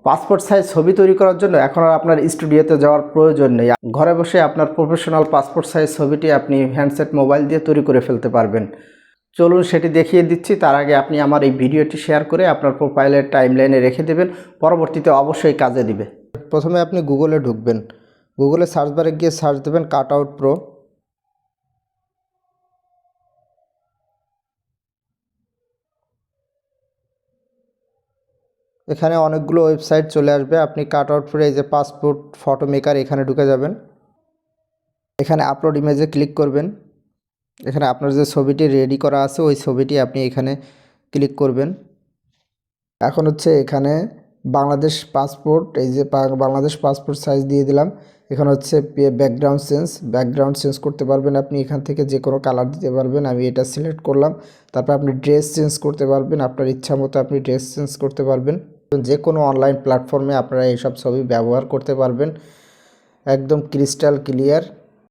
Passport size ছবি তৈরি করার জন্য এখন আর আপনার স্টুডিওতে যাওয়ার প্রয়োজন নেই। ঘরে বসে আপনার প্রফেশনাল পাসপোর্ট সাইজ ছবিটি আপনি হ্যান্ডসেট মোবাইল দিয়ে তৈরি করে ফেলতে পারবেন। চলুন সেটি দেখিয়ে দিচ্ছি। তার আগে আপনি আমার এই ভিডিওটি শেয়ার করে আপনার প্রোফাইলের টাইমলাইনে রেখে দেবেন, পরবর্তীতে অবশ্যই কাজে দিবে। প্রথমে আপনি গুগলে ঢুকবেন, গুগলে সার্চ বারে গিয়ে সার্চ দেবেন কাটআউট প্রো। এখানে অনেকগুলো ওয়েবসাইট চলে আসবে। আপনি কাটআউট প্রো এই যে পাসপোর্ট ফটো মেকার, এখানে ঢুকে যাবেন। এখানে আপলোড ইমেজে ক্লিক করবেন। এখানে আপনার যে ছবিটি রেডি করা আছে ওই ছবিটি আপনি এখানে ক্লিক করবেন। এখন হচ্ছে এখানে বাংলাদেশ পাসপোর্ট, এই যে বাংলাদেশ পাসপোর্ট সাইজ দিয়ে দিলাম। এখানে হচ্ছে ব্যাকগ্রাউন্ড চেঞ্জ করতে পারবেন আপনি এখান থেকে যে কোনো কালার দিতে পারবেন। আমি এটা সিলেক্ট করলাম। তারপর আপনি ড্রেস চেঞ্জ করতে পারবেন, আপনার ইচ্ছা মতো আপনি ড্রেস চেঞ্জ করতে পারবেন। যে কোনো অনলাইন প্ল্যাটফর্মে আপনারা এইসব ছবি ব্যবহার করতে পারবেন। একদম ক্রিস্টাল ক্লিয়ার।